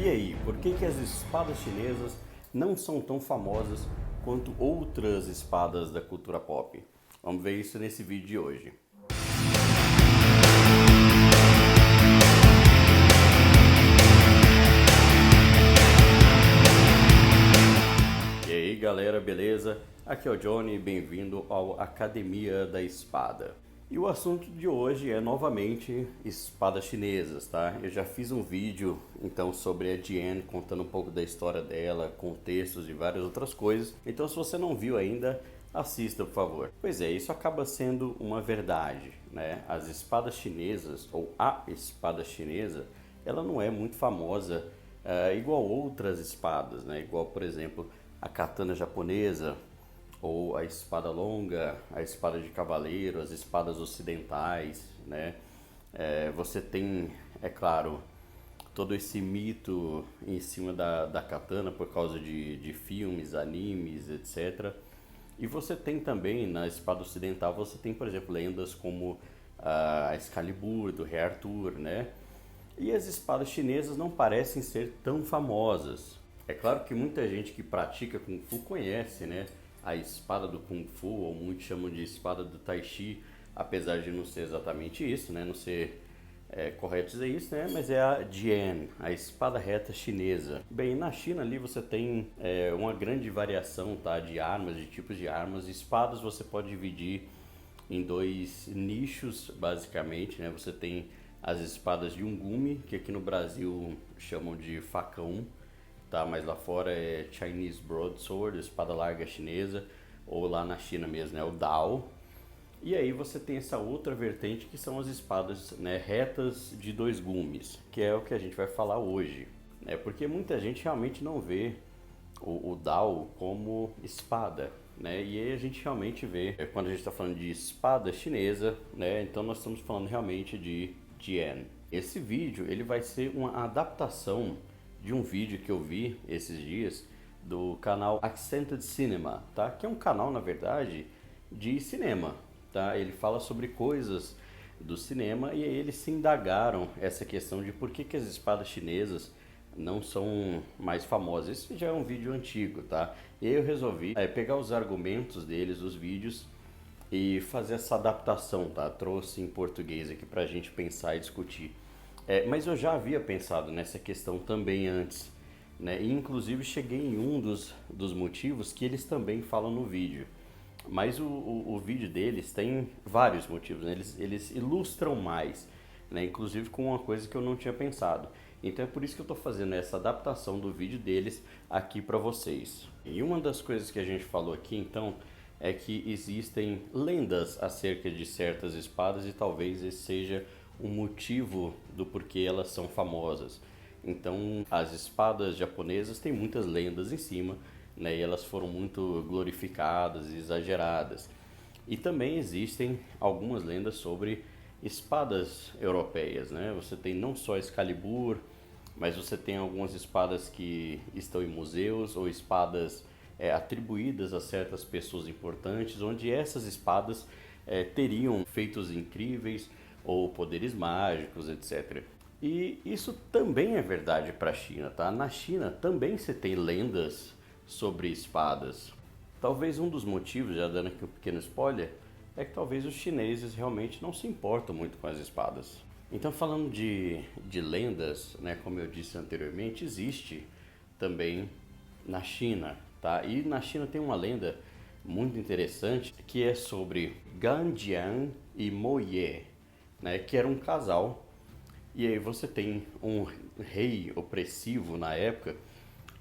E aí, por que que as espadas chinesas não são tão famosas quanto outras espadas da cultura pop? Vamos ver isso nesse vídeo de hoje. E aí galera, beleza? Aqui é o Johnny, bem-vindo ao Academia da Espada. E o assunto de hoje é novamente espadas chinesas, tá? Eu já fiz um vídeo então sobre a Diane, contando um pouco da história dela, contextos e várias outras coisas. Então se você não viu ainda, assista por favor. Pois é, isso acaba sendo uma verdade, né? As espadas chinesas, ou a espada chinesa, ela não é muito famosa igual outras espadas, né? Igual por exemplo a katana japonesa, ou a espada longa, a espada de cavaleiro, as espadas ocidentais, né? Você tem, é claro, todo esse mito em cima da katana por causa de filmes, animes, etc. E você tem também, na espada ocidental, você tem, por exemplo, lendas como a Excalibur, do Rei Arthur, né? E as espadas chinesas não parecem ser tão famosas. É claro que muita gente que pratica Kung Fu conhece, né? A espada do Kung Fu, ou muitos chamam de espada do Tai Chi, apesar de não ser exatamente isso, né? Não ser correto dizer isso, né? Mas é a Jian, a espada reta chinesa. Bem, na China ali você tem uma grande variação, tá? De armas, de tipos de armas. Espadas você pode dividir em dois nichos, basicamente, né? Você tem as espadas de Ungumi, que aqui no Brasil chamam de facão, tá? Mas lá fora é Chinese Broadsword, espada larga chinesa, ou lá na China mesmo, né? O Dao. E aí você tem essa outra vertente que são as espadas, né, retas de dois gumes, que é o que a gente vai falar hoje. Porque muita gente realmente não vê o Dao como espada, né? E aí a gente realmente vê, quando a gente está falando de espada chinesa, né? Então nós estamos falando realmente de Jian. Esse vídeo ele vai ser uma adaptação de um vídeo que eu vi esses dias do canal Accented Cinema, tá? Que é um canal, na verdade, de cinema, tá? Ele fala sobre coisas do cinema e aí eles se indagaram essa questão de por que que as espadas chinesas não são mais famosas. Esse já é um vídeo antigo, tá? E aí eu resolvi pegar os argumentos deles, dos vídeos, e fazer essa adaptação, tá? Trouxe em português aqui pra gente pensar e discutir. Mas eu já havia pensado nessa questão também antes, né? E inclusive cheguei em um dos motivos que eles também falam no vídeo. Mas o vídeo deles tem vários motivos, né? Eles ilustram mais, né? Inclusive com uma coisa que eu não tinha pensado. Então é por isso que eu estou fazendo essa adaptação do vídeo deles aqui para vocês. E uma das coisas que a gente falou aqui, então, é que existem lendas acerca de certas espadas e talvez esse seja um motivo do porquê elas são famosas. Então, as espadas japonesas têm muitas lendas em cima, né? E elas foram muito glorificadas e exageradas. E também existem algumas lendas sobre espadas europeias, né? Você tem não só Excalibur, mas você tem algumas espadas que estão em museus ou espadas atribuídas a certas pessoas importantes, onde essas espadas teriam feitos incríveis ou poderes mágicos, etc. E isso também é verdade para a China, tá? Na China também se tem lendas sobre espadas. Talvez um dos motivos, já dando aqui um pequeno spoiler, é que talvez os chineses realmente não se importam muito com as espadas. Então, falando de lendas, né, como eu disse anteriormente, existe também na China, tá? E na China tem uma lenda muito interessante que é sobre Gan Jian e Mo Ye, né, que era um casal. E aí você tem um rei opressivo na época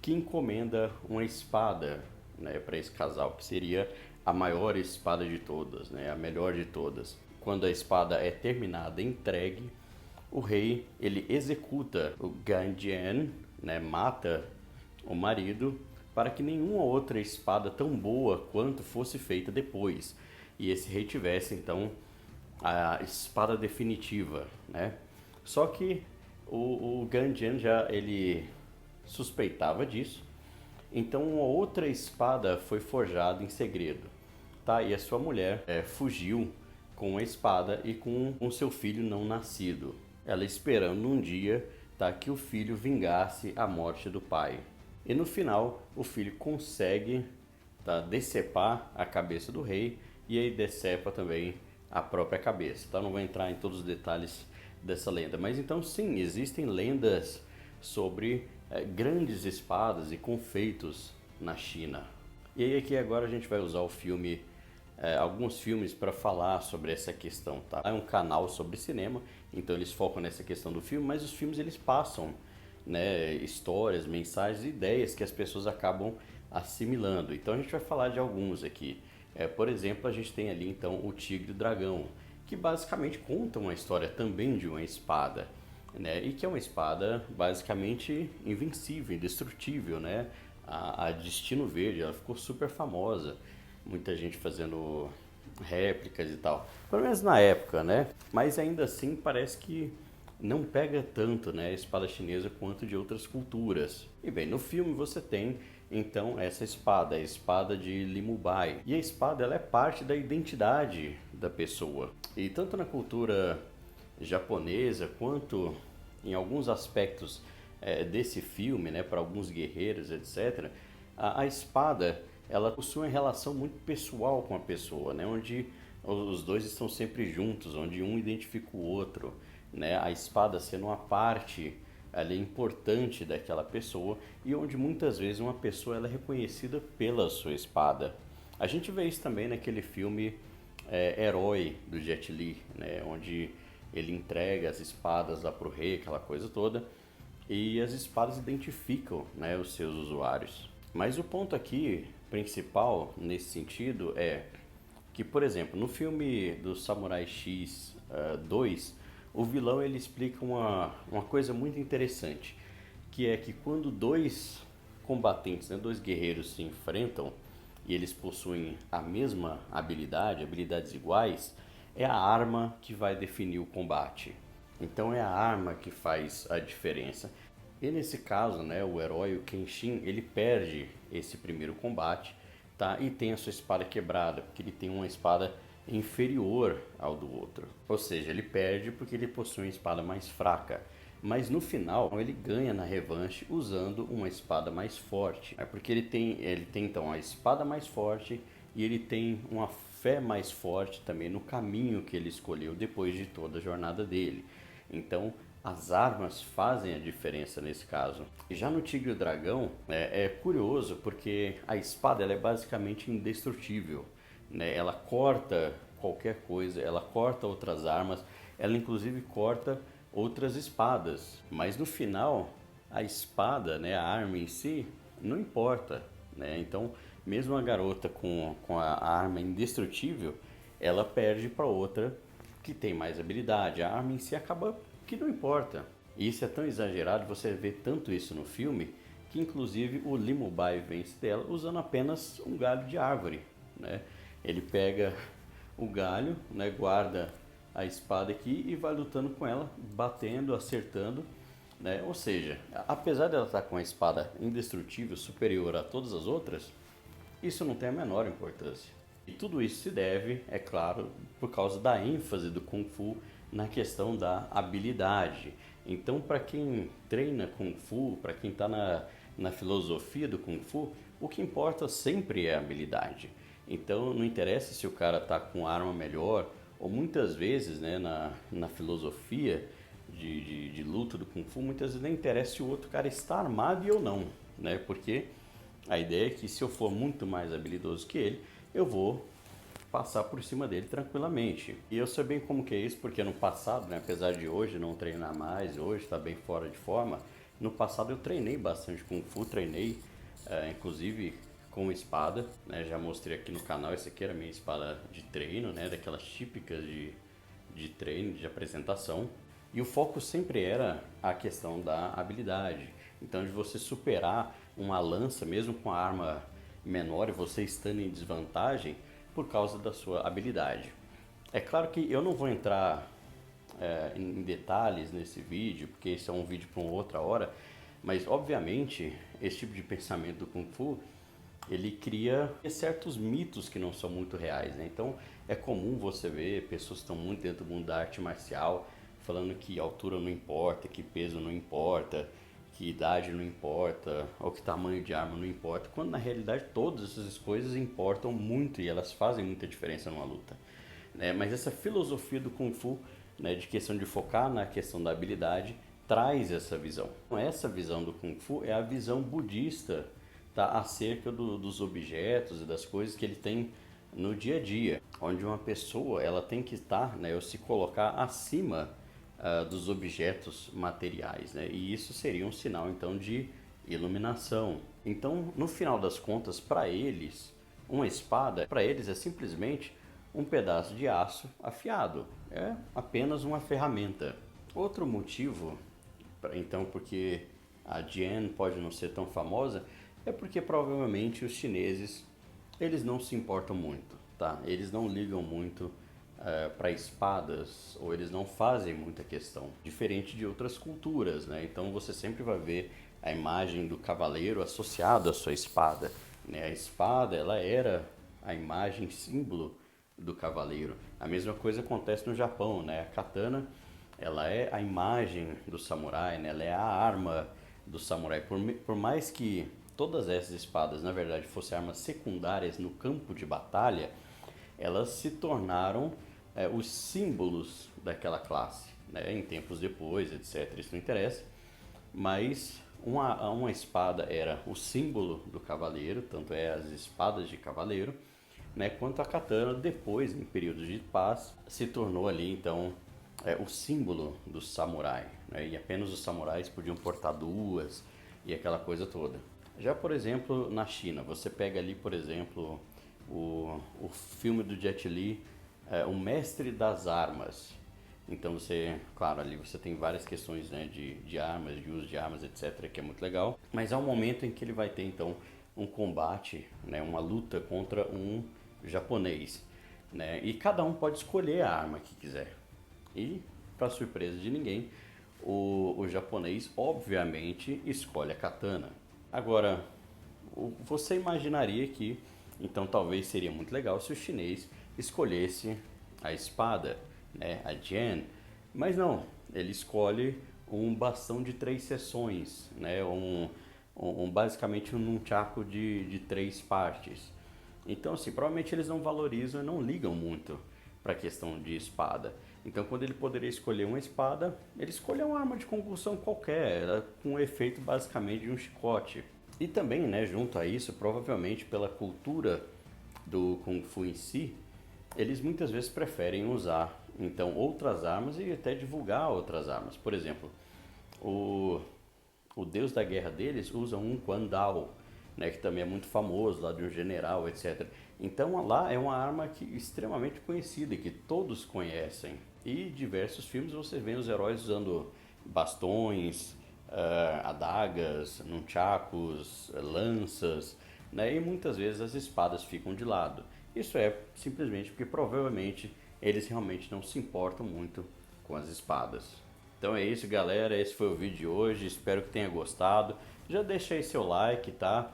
que encomenda uma espada, né, para esse casal, que seria a maior espada de todas, né, a melhor de todas. Quando a espada é terminada e entregue, o rei ele executa o Ganjian, né, mata o marido para que nenhuma outra espada tão boa quanto fosse feita depois. E esse rei tivesse então a espada definitiva, né? Só que o Ganjian já ele suspeitava disso. Então uma outra espada foi forjada em segredo, tá? E a sua mulher fugiu com a espada e com o seu filho não nascido. Ela esperando um dia tá, que o filho vingasse a morte do pai. E no final, o filho consegue, tá, decepar a cabeça do rei e aí decepa também a própria cabeça. Tá? Não vou entrar em todos os detalhes dessa lenda, mas então sim, existem lendas sobre grandes espadas e confeitos na China. E aí aqui agora a gente vai usar o filme, alguns filmes para falar sobre essa questão, tá? É um canal sobre cinema, então eles focam nessa questão do filme, mas os filmes eles passam, né, histórias, mensagens, ideias que as pessoas acabam assimilando. Então a gente vai falar de alguns aqui. Por exemplo, a gente tem ali então o Tigre e o Dragão, que basicamente conta uma história também de uma espada, né? E que é uma espada basicamente invencível, indestrutível, né? A Destino Verde, ela ficou super famosa, muita gente fazendo réplicas e tal, pelo menos na época, né? Mas ainda assim parece que não pega tanto, né, a espada chinesa quanto de outras culturas. E bem, no filme você tem então essa espada, a espada de Limubai. E a espada ela é parte da identidade da pessoa. E tanto na cultura japonesa quanto em alguns aspectos desse filme, né, para alguns guerreiros, etc., a espada ela possui uma relação muito pessoal com a pessoa, né, onde os dois estão sempre juntos, onde um identifica o outro, né, a espada sendo uma parte ali importante daquela pessoa e onde muitas vezes uma pessoa ela é reconhecida pela sua espada. A gente vê isso também naquele filme Herói do Jet Li, né, onde ele entrega as espadas lá pro rei, aquela coisa toda, e as espadas identificam, né, os seus usuários. Mas o ponto aqui principal nesse sentido é que, por exemplo, no filme do Samurai X 2, o vilão ele explica uma coisa muito interessante, que é que quando dois combatentes, né, dois guerreiros se enfrentam e eles possuem a mesma habilidade, habilidades iguais, é a arma que vai definir o combate. Então é a arma que faz a diferença. E nesse caso, né, o herói, o Kenshin, ele perde esse primeiro combate, tá? E tem a sua espada quebrada, porque ele tem uma espada inferior ao do outro. Ou seja, ele perde porque ele possui uma espada mais fraca. Mas no final ele ganha na revanche usando uma espada mais forte. É porque ele tem então a espada mais forte e ele tem uma fé mais forte também no caminho que ele escolheu depois de toda a jornada dele. Então as armas fazem a diferença nesse caso. E já no Tigre e o Dragão é curioso porque a espada ela é basicamente indestrutível, né? Ela corta qualquer coisa, ela corta outras armas, ela inclusive corta outras espadas. Mas no final a espada, né, a arma em si, não importa, né? Então mesmo a garota com a arma indestrutível, ela perde para outra que tem mais habilidade. A arma em si acaba que não importa. E isso é tão exagerado, você vê tanto isso no filme, que inclusive o Limubai vence dela usando apenas um galho de árvore, né? Ele pega o galho, né, guarda a espada aqui e vai lutando com ela, batendo, acertando, né? Ou seja, apesar dela estar com a espada indestrutível, superior a todas as outras, isso não tem a menor importância. E tudo isso se deve, é claro, por causa da ênfase do Kung Fu na questão da habilidade. Então, para quem treina Kung Fu, para quem está na filosofia do Kung Fu, o que importa sempre é a habilidade. Então, não interessa se o cara está com arma melhor, ou muitas vezes, né, na filosofia de luta do Kung Fu, muitas vezes não interessa se o outro cara está armado ou não, né? Porque a ideia é que se eu for muito mais habilidoso que ele, eu vou passar por cima dele tranquilamente. E eu sei bem como que é isso, porque no passado, né, apesar de hoje não treinar mais, hoje está bem fora de forma, no passado eu treinei bastante Kung Fu, treinei inclusive com espada, né, já mostrei aqui no canal, essa aqui era a minha espada de treino, né, daquelas típicas de treino, de apresentação. E o foco sempre era a questão da habilidade. Então de você superar uma lança, mesmo com a arma menor e você estando em desvantagem, por causa da sua habilidade. É claro que eu não vou entrar em detalhes nesse vídeo, porque esse é um vídeo para uma outra hora, mas obviamente esse tipo de pensamento do Kung Fu, ele cria certos mitos que não são muito reais, né? Então é comum você ver pessoas que estão muito dentro do mundo da arte marcial falando que altura não importa, que peso não importa, que idade não importa, ou que tamanho de arma não importa, quando na realidade todas essas coisas importam muito e elas fazem muita diferença numa luta, né? Mas essa filosofia do Kung Fu, né, de questão de focar na questão da habilidade, traz essa visão. Essa visão do Kung Fu é a visão budista, tá, acerca dos objetos e das coisas que ele tem no dia a dia, onde uma pessoa ela tem que estar, né, ou se colocar acima dos objetos materiais, né? E isso seria um sinal então de iluminação. Então, no final das contas, para eles, uma espada, para eles é simplesmente um pedaço de aço afiado, é apenas uma ferramenta. Outro motivo, então, porque a Jian pode não ser tão famosa, é porque provavelmente os chineses eles não se importam muito, tá? Eles não ligam muito para espadas, ou eles não fazem muita questão, diferente de outras culturas, né? Então você sempre vai ver a imagem do cavaleiro associado à sua espada, né? A espada, ela era a imagem símbolo do cavaleiro. A mesma coisa acontece no Japão, né? A katana, ela é a imagem do samurai, né? Ela é a arma do samurai. Por mais que todas essas espadas, na verdade, fossem armas secundárias no campo de batalha, elas se tornaram os símbolos daquela classe, né? Em tempos depois, etc. Isso não interessa, mas uma espada era o símbolo do cavaleiro, tanto é as espadas de cavaleiro, né? Quanto a katana, depois, em períodos de paz, se tornou ali, então, o símbolo do samurai, né? E apenas os samurais podiam portar duas e aquela coisa toda. Já, por exemplo, na China, você pega ali, por exemplo, o filme do Jet Li, O Mestre das Armas. Então você, claro, ali você tem várias questões, né, de armas, de uso de armas, etc, que é muito legal. Mas há um momento em que ele vai ter então um combate, né, uma luta contra um japonês, né, e cada um pode escolher a arma que quiser. E, para surpresa de ninguém, o japonês obviamente escolhe a katana. Agora, você imaginaria que então talvez seria muito legal se o chinês escolhesse a espada, né, a Jian, mas não, ele escolhe um bastão de 3 seções, né, basicamente um nunchaku de 3 partes. Então, assim, provavelmente eles não valorizam e não ligam muito para a questão de espada. Então, quando ele poderia escolher uma espada, ele escolheu uma arma de concussão qualquer, com o efeito basicamente de um chicote. E também, né, junto a isso, provavelmente pela cultura do Kung Fu em si, eles muitas vezes preferem usar então outras armas e até divulgar outras armas. Por exemplo, o deus da guerra deles usa um Quan Dao, né, que também é muito famoso, lá de um general, etc. Então lá é uma arma extremamente conhecida e que todos conhecem. E diversos filmes você vê os heróis usando bastões, adagas, nunchakus, lanças, né, e muitas vezes as espadas ficam de lado. Isso é simplesmente porque provavelmente eles realmente não se importam muito com as espadas. Então é isso, galera, esse foi o vídeo de hoje, espero que tenha gostado. Já deixa aí seu like, tá?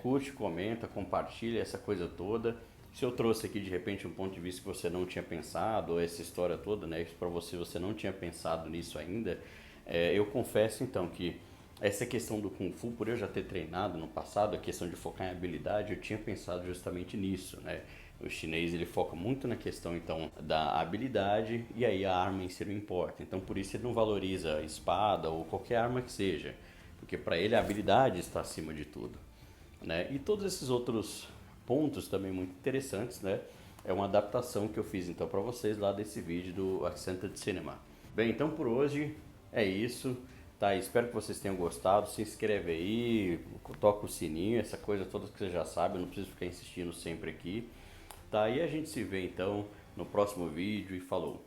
Curte, comenta, compartilha essa coisa toda. Se eu trouxe aqui de repente um ponto de vista que você não tinha pensado, ou essa história toda, né, para você não tinha pensado nisso ainda, eu confesso então que essa questão do Kung Fu, por eu já ter treinado no passado, a questão de focar em habilidade, eu tinha pensado justamente nisso, né? O chinês ele foca muito na questão então da habilidade e aí a arma em si não importa. Então por isso ele não valoriza a espada ou qualquer arma que seja, porque para ele a habilidade está acima de tudo, né? E todos esses outros pontos também muito interessantes, né? É uma adaptação que eu fiz então para vocês lá desse vídeo do Accented Cinema. Bem, então por hoje é isso. Tá, espero que vocês tenham gostado, se inscreve aí, toca o sininho, essa coisa toda que você já sabe, eu não preciso ficar insistindo sempre aqui. Tá, e a gente se vê então no próximo vídeo e falou!